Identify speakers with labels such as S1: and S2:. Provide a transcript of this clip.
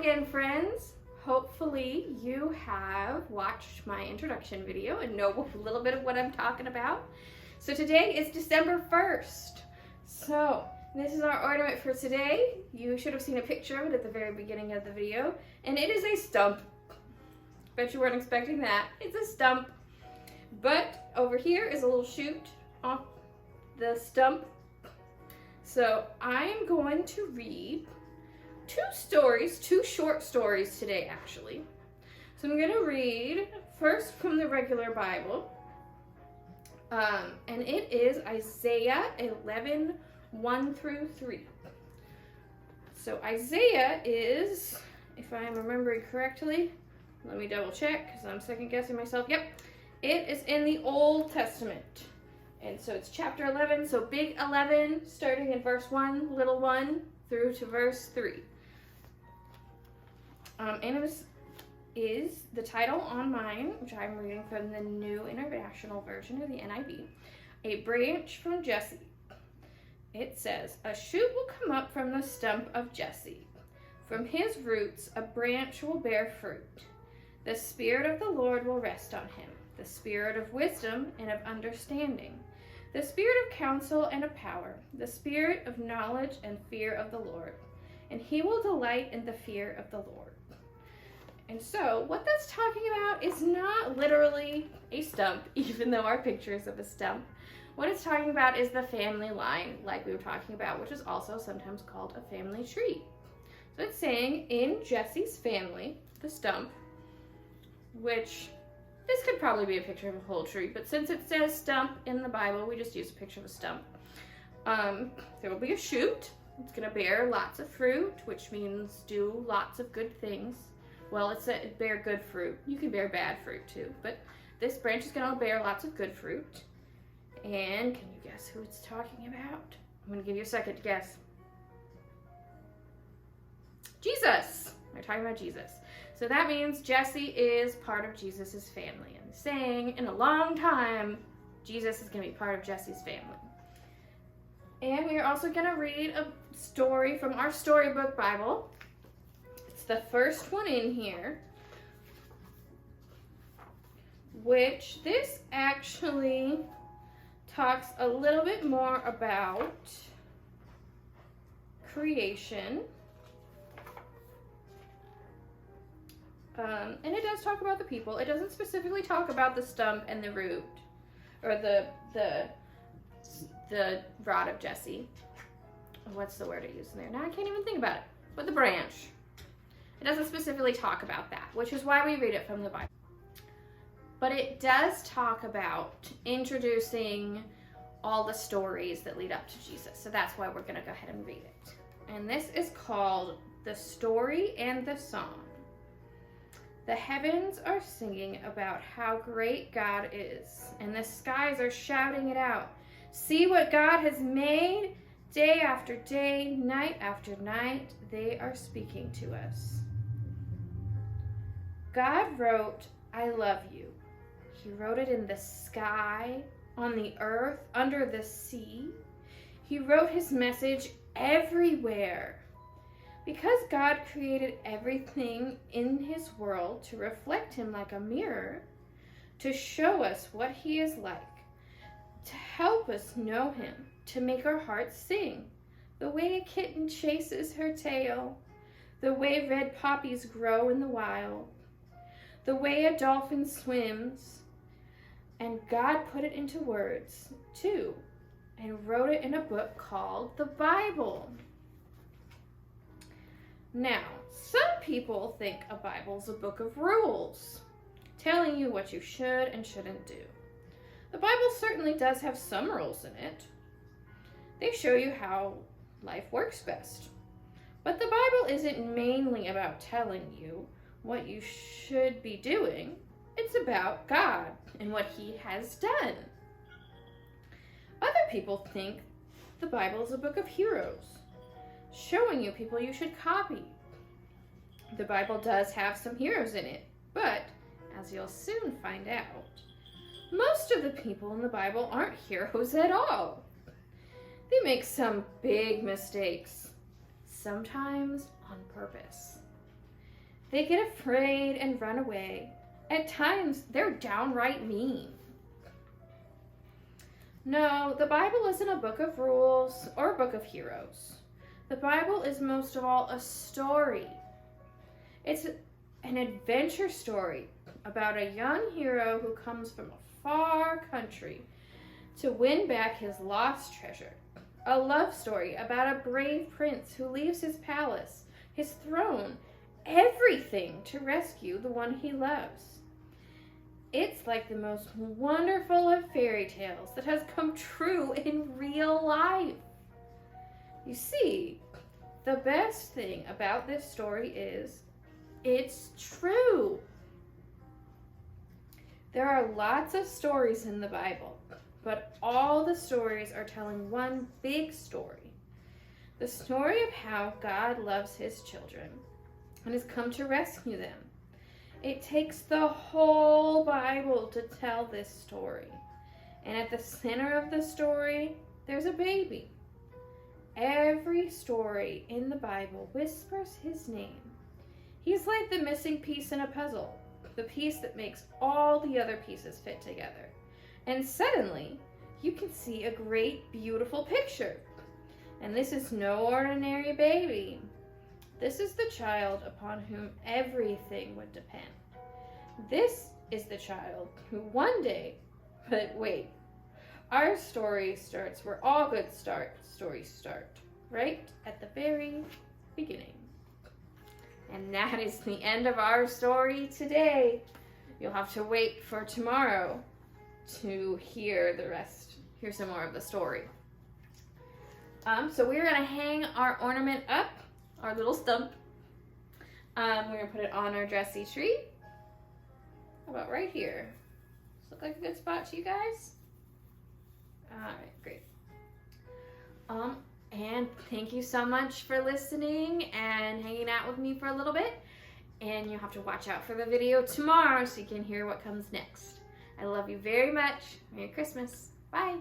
S1: again, friends. Hopefully you have watched my introduction video and know a little bit of what I'm talking about. So today is December 1st. So this is our ornament for today. You should have seen a picture of it at the very beginning of the video. And it is a stump. Bet you weren't expecting that. It's a stump. But over here is a little shoot off the stump. So I am going to read two short stories today actually. So I'm going to read first from the regular Bible. And it is Isaiah 11:1-3. So Isaiah is, if I am remembering correctly, let me double check because I'm second guessing myself. Yep, it is in the Old Testament. And so it's chapter 11, so big 11, starting in verse 1, little 1, through to verse 3. And this is the title on mine, which I'm reading from the New International Version of the NIV, A Branch from Jesse. It says, "A shoot will come up from the stump of Jesse. From his roots a branch will bear fruit. The Spirit of the Lord will rest on him, the Spirit of wisdom and of understanding, the Spirit of counsel and of power, the Spirit of knowledge and fear of the Lord. And he will delight in the fear of the Lord." And so what that's talking about is not literally a stump, even though our picture is of a stump. What it's talking about is the family line, like we were talking about, which is also sometimes called a family tree. So it's saying in Jesse's family, the stump, which this could probably be a picture of a whole tree, but since it says stump in the Bible, we just use a picture of a stump. There will be a shoot. It's going to bear lots of fruit, which means do lots of good things. Well, it's a bear good fruit. You can bear bad fruit too, but this branch is going to bear lots of good fruit. And can you guess who it's talking about? I'm going to give you a second to guess. Jesus. They're talking about Jesus. So that means Jesse is part of Jesus's family. And saying in a long time, Jesus is going to be part of Jesse's family. And we are also going to read a story from our storybook Bible. It's the first one in here, which this actually talks a little bit more about creation. And it does talk about the people. It doesn't specifically talk about the stump and the root, or the rod of Jesse. What's the word I use in there? Now I can't even think about it. But the branch. It doesn't specifically talk about that, which is why we read it from the Bible. But it does talk about introducing all the stories that lead up to Jesus. So that's why we're going to go ahead and read it. And this is called The Story and the Song. The heavens are singing about how great God is, and the skies are shouting it out. See what God has made. Day after day, night after night, they are speaking to us. God wrote, "I love you." He wrote it in the sky, on the earth, under the sea. He wrote his message everywhere. Because God created everything in his world to reflect him like a mirror, to show us what he is like, to help us know him, to make our hearts sing, the way a kitten chases her tail, the way red poppies grow in the wild, the way a dolphin swims. And God put it into words, too, and wrote it in a book called the Bible. Now, some people think a Bible's a book of rules, telling you what you should and shouldn't do. The Bible certainly does have some rules in it. They show you how life works best. But the Bible isn't mainly about telling you what you should be doing. It's about God and what he has done. Other people think the Bible is a book of heroes, showing you people you should copy. The Bible does have some heroes in it, but as you'll soon find out, most of the people in the Bible aren't heroes at all. They make some big mistakes, sometimes on purpose. They get afraid and run away. At times, they're downright mean. No, the Bible isn't a book of rules or a book of heroes. The Bible is most of all a story. It's an adventure story about a young hero who comes from a far country to win back his lost treasure. A love story about a brave prince who leaves his palace, his throne, everything to rescue the one he loves. It's like the most wonderful of fairy tales that has come true in real life. You see, the best thing about this story is it's true. There are lots of stories in the Bible, but all the stories are telling one big story. The story of how God loves his children and has come to rescue them. It takes the whole Bible to tell this story. And at the center of the story, there's a baby. Every story in the Bible whispers his name. He's like the missing piece in a puzzle, the piece that makes all the other pieces fit together. And suddenly, you can see a great, beautiful picture. And this is no ordinary baby. This is the child upon whom everything would depend. This is the child who one day, but wait, our story starts where all good stories start, right at the very beginning. And that is the end of our story today. You'll have to wait for tomorrow to hear the rest, hear some more of the story. So we're gonna hang our ornament up, our little stump. We're gonna put it on our dressy tree. How about right here? Does look like a good spot to you guys? Alright, great. And thank you so much for listening and hanging out with me for a little bit. And you'll have to watch out for the video tomorrow so you can hear what comes next. I love you very much. Merry Christmas. Bye.